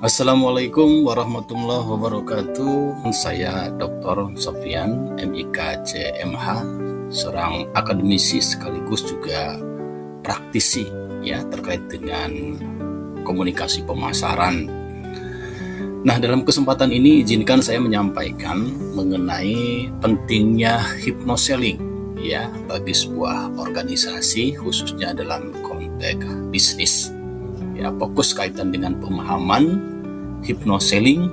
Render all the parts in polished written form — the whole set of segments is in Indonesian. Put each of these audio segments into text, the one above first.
Assalamualaikum warahmatullahi wabarakatuh. Saya Dr. Sofyan, MIK CMH, seorang akademisi sekaligus juga praktisi ya terkait dengan komunikasi pemasaran. Nah, dalam kesempatan ini izinkan saya menyampaikan mengenai pentingnya hypnoselling ya bagi sebuah organisasi, khususnya dalam konteks bisnis. Ya, fokus kaitan dengan pemahaman hypnoselling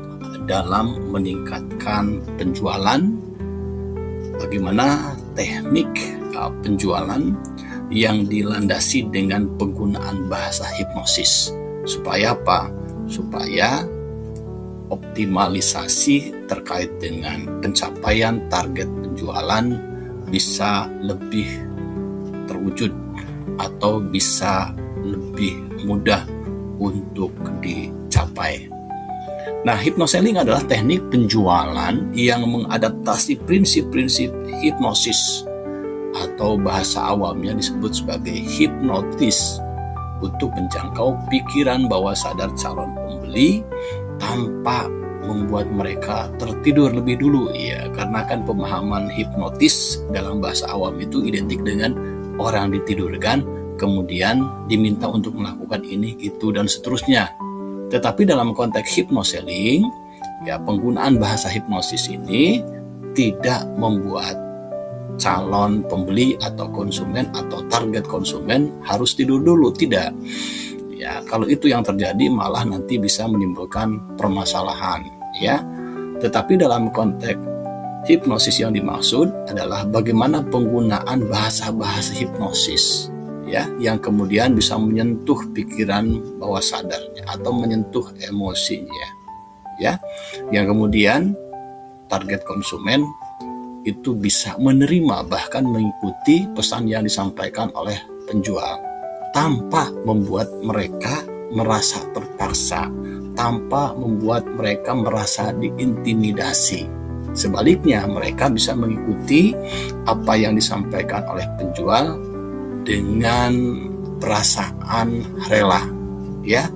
dalam meningkatkan penjualan, bagaimana teknik penjualan yang dilandasi dengan penggunaan bahasa hipnosis. Supaya apa? Supaya optimalisasi terkait dengan pencapaian target penjualan bisa lebih terwujud atau bisa lebih mudah untuk dicapai. Nah, hypnoselling adalah teknik penjualan yang mengadaptasi prinsip-prinsip hipnosis atau bahasa awamnya disebut sebagai hipnotis untuk menjangkau pikiran bawah sadar calon pembeli tanpa membuat mereka tertidur lebih dulu ya, karena kan pemahaman hipnotis dalam bahasa awam itu identik dengan orang ditidurkan kemudian diminta untuk melakukan ini, itu, dan seterusnya. Tetapi dalam konteks hypnoselling, ya penggunaan bahasa hipnosis ini tidak membuat calon pembeli atau konsumen atau target konsumen harus tidur dulu, tidak. Ya, kalau itu yang terjadi malah nanti bisa menimbulkan permasalahan, ya. Tetapi dalam konteks hipnosis yang dimaksud adalah bagaimana penggunaan bahasa-bahasa hipnosis ya, yang kemudian bisa menyentuh pikiran bawah sadarnya atau menyentuh emosinya ya, yang kemudian target konsumen itu bisa menerima bahkan mengikuti pesan yang disampaikan oleh penjual tanpa membuat mereka merasa terpaksa, tanpa membuat mereka merasa diintimidasi. Sebaliknya, mereka bisa mengikuti apa yang disampaikan oleh penjual dengan perasaan rela ya,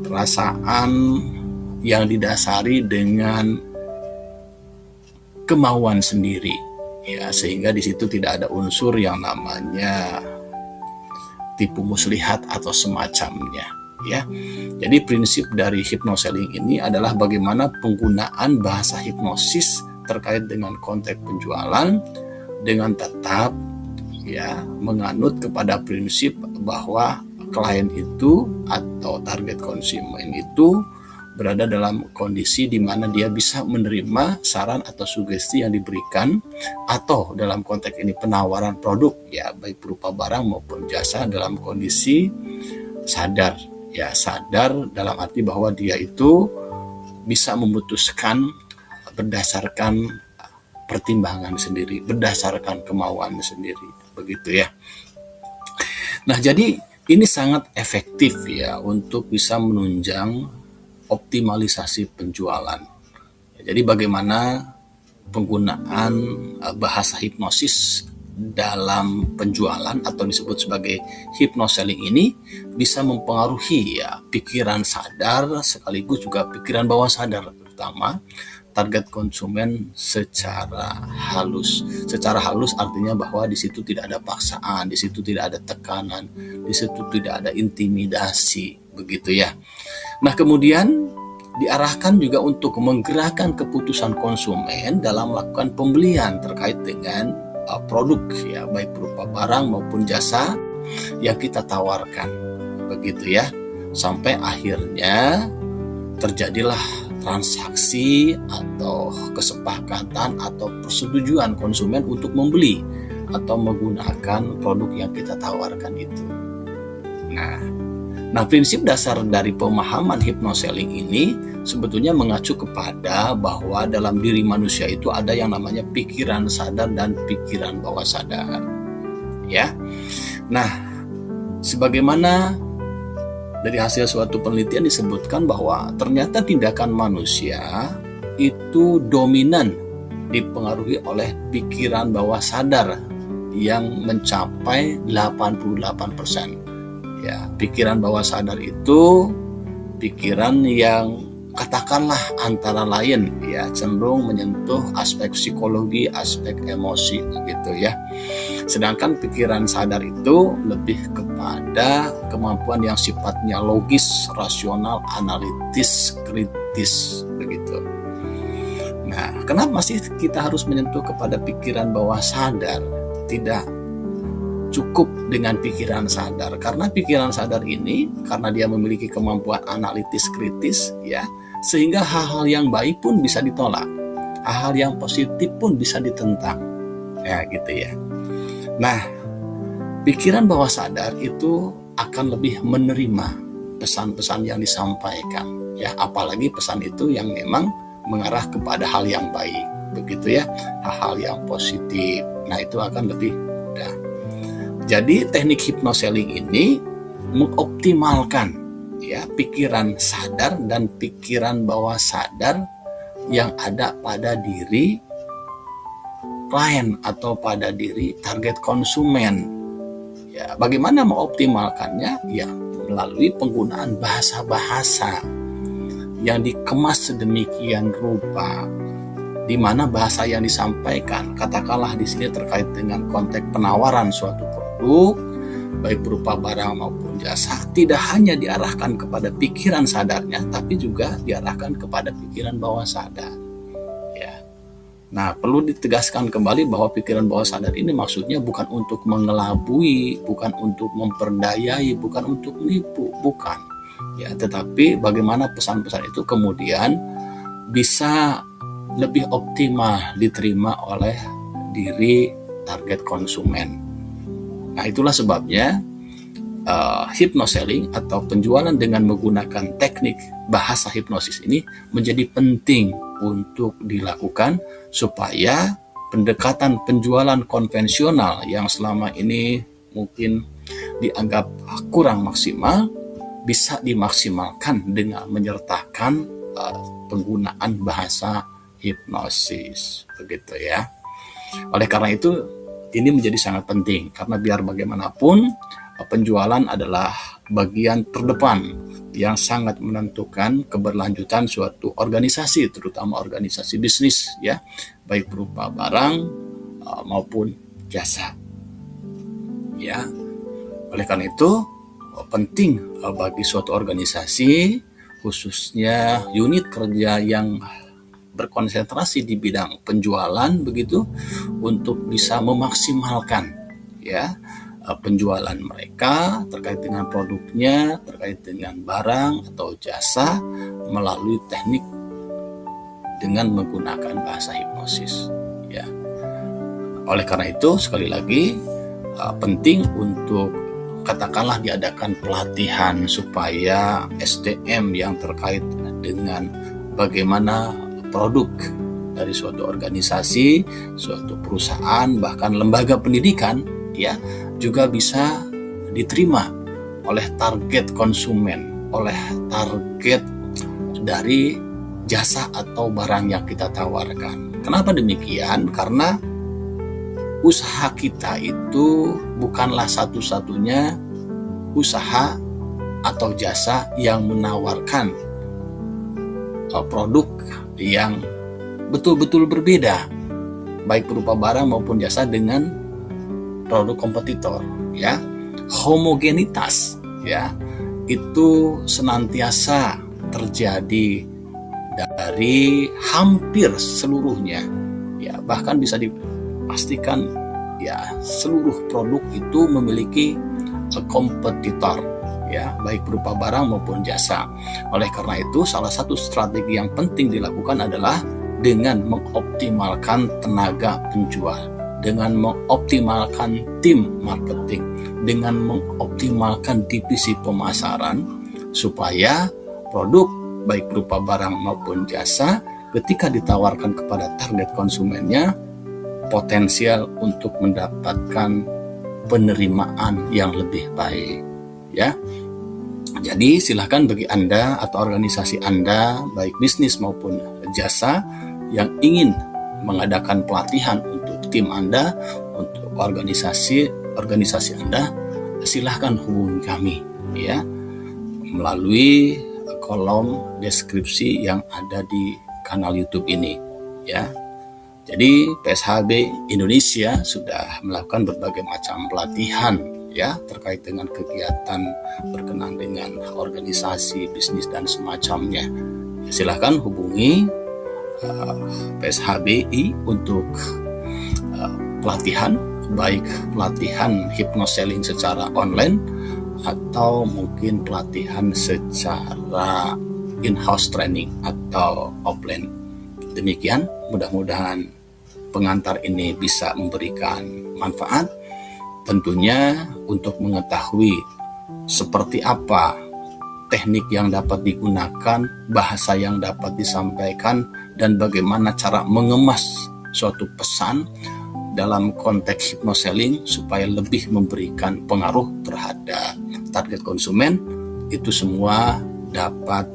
perasaan yang didasari dengan kemauan sendiri ya, sehingga di situ tidak ada unsur yang namanya tipu muslihat atau semacamnya ya. Jadi prinsip dari hypnoselling ini adalah bagaimana penggunaan bahasa hipnosis terkait dengan konteks penjualan dengan tetap ya menganut kepada prinsip bahwa klien itu atau target konsumen itu berada dalam kondisi di mana dia bisa menerima saran atau sugesti yang diberikan, atau dalam konteks ini penawaran produk ya baik berupa barang maupun jasa dalam kondisi sadar ya, sadar dalam arti bahwa dia itu bisa memutuskan berdasarkan pertimbangan sendiri, berdasarkan kemauan sendiri, begitu ya. Nah, jadi ini sangat efektif ya untuk bisa menunjang optimalisasi penjualan. Jadi bagaimana penggunaan bahasa hipnosis dalam penjualan atau disebut sebagai hypnoselling ini bisa mempengaruhi ya pikiran sadar sekaligus juga pikiran bawah sadar, terutama target konsumen secara halus. Secara halus artinya bahwa di situ tidak ada paksaan, di situ tidak ada tekanan, di situ tidak ada intimidasi, begitu ya. Nah, kemudian diarahkan juga untuk menggerakkan keputusan konsumen dalam melakukan pembelian terkait dengan produk ya, baik berupa barang maupun jasa yang kita tawarkan, begitu ya. Sampai akhirnya terjadilah transaksi atau kesepakatan atau persetujuan konsumen untuk membeli atau menggunakan produk yang kita tawarkan itu. Nah, prinsip dasar dari pemahaman hypnoselling ini sebetulnya mengacu kepada bahwa dalam diri manusia itu ada yang namanya pikiran sadar dan pikiran bawah sadar. Ya. Nah, sebagaimana dari hasil suatu penelitian disebutkan bahwa ternyata tindakan manusia itu dominan dipengaruhi oleh pikiran bawah sadar yang mencapai 88%. Ya, pikiran bawah sadar itu pikiran yang katakanlah antara lain ya cenderung menyentuh aspek psikologi, aspek emosi gitu ya. Sedangkan pikiran sadar itu lebih kepada kemampuan yang sifatnya logis, rasional, analitis, kritis begitu. Nah, kenapa sih kita harus menyentuh kepada pikiran bawah sadar? Tidak cukup dengan pikiran sadar, karena pikiran sadar ini karena dia memiliki kemampuan analitis kritis ya, sehingga hal-hal yang baik pun bisa ditolak, hal-hal yang positif pun bisa ditentang ya gitu ya. Nah, pikiran bawah sadar itu akan lebih menerima pesan-pesan yang disampaikan ya, apalagi pesan itu yang memang mengarah kepada hal yang baik begitu ya, hal-hal yang positif. Nah, itu akan lebih mudah. Jadi teknik hypnoselling ini mengoptimalkan ya pikiran sadar dan pikiran bawah sadar yang ada pada diri klien atau pada diri target konsumen. Ya, bagaimana mengoptimalkannya? Ya, melalui penggunaan bahasa-bahasa yang dikemas sedemikian rupa, di mana bahasa yang disampaikan, katakanlah di sini terkait dengan konteks penawaran suatu produk, baik berupa barang maupun jasa, tidak hanya diarahkan kepada pikiran sadarnya, tapi juga diarahkan kepada pikiran bawah sadar. Ya. Nah, perlu ditegaskan kembali bahwa pikiran bawah sadar ini maksudnya bukan untuk mengelabui, bukan untuk memperdayai, bukan untuk menipu, bukan. Ya, tetapi bagaimana pesan-pesan itu kemudian bisa lebih optimal diterima oleh diri target konsumen. Nah, itulah sebabnya hypnoselling atau penjualan dengan menggunakan teknik bahasa hipnosis ini menjadi penting untuk dilakukan supaya pendekatan penjualan konvensional yang selama ini mungkin dianggap kurang maksimal bisa dimaksimalkan dengan menyertakan penggunaan bahasa hipnosis begitu ya. Oleh karena itu ini menjadi sangat penting, karena biar bagaimanapun penjualan adalah bagian terdepan yang sangat menentukan keberlanjutan suatu organisasi, terutama organisasi bisnis ya, baik berupa barang maupun jasa. Ya. Oleh karena itu penting bagi suatu organisasi, khususnya unit kerja yang berkonsentrasi di bidang penjualan begitu, untuk bisa memaksimalkan ya penjualan mereka terkait dengan produknya, terkait dengan barang atau jasa melalui teknik dengan menggunakan bahasa hipnosis ya. Oleh karena itu sekali lagi penting untuk katakanlah diadakan pelatihan supaya SDM yang terkait dengan bagaimana produk dari suatu organisasi, suatu perusahaan, bahkan lembaga pendidikan ya juga bisa diterima oleh target konsumen, oleh target dari jasa atau barang yang kita tawarkan. Kenapa demikian? Karena usaha kita itu bukanlah satu-satunya usaha atau jasa yang menawarkan produk yang betul-betul berbeda, baik berupa barang maupun jasa dengan produk kompetitor ya. Homogenitas ya itu senantiasa terjadi dari hampir seluruhnya ya, bahkan bisa dipastikan ya seluruh produk itu memiliki kompetitor ya, baik berupa barang maupun jasa. Oleh karena itu salah satu strategi yang penting dilakukan adalah dengan mengoptimalkan tenaga penjual, dengan mengoptimalkan tim marketing, dengan mengoptimalkan divisi pemasaran supaya produk baik berupa barang maupun jasa ketika ditawarkan kepada target konsumennya potensial untuk mendapatkan penerimaan yang lebih baik ya. Jadi silakan bagi Anda atau organisasi Anda baik bisnis maupun jasa yang ingin mengadakan pelatihan untuk tim Anda, untuk organisasi Anda, silahkan hubungi kami ya melalui kolom deskripsi yang ada di kanal YouTube ini, ya. Jadi PSHB Indonesia sudah melakukan berbagai macam pelatihan, ya, terkait dengan kegiatan berkenaan dengan organisasi, bisnis dan semacamnya. Ya, silahkan hubungi PSHBI untuk pelatihan, baik pelatihan hypnoselling secara online atau mungkin pelatihan secara in-house training atau offline. Demikian, mudah-mudahan pengantar ini bisa memberikan manfaat. Tentunya untuk mengetahui seperti apa teknik yang dapat digunakan, bahasa yang dapat disampaikan, dan bagaimana cara mengemas suatu pesan dalam konteks hypnoselling supaya lebih memberikan pengaruh terhadap target konsumen, itu semua dapat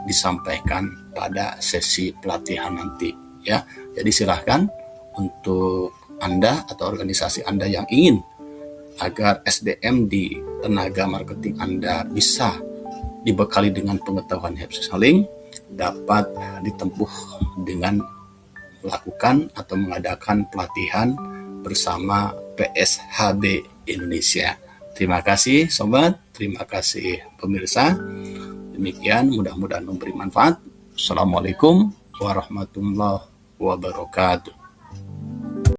disampaikan pada sesi pelatihan nanti, ya. Jadi silahkan untuk Anda atau organisasi Anda yang ingin agar SDM di tenaga marketing Anda bisa dibekali dengan pengetahuan hypnoselling, dapat ditempuh dengan melakukan atau mengadakan pelatihan bersama PSHB Indonesia. Terima kasih sobat, terima kasih pemirsa. Demikian, mudah-mudahan memberi manfaat. Assalamualaikum warahmatullahi wabarakatuh.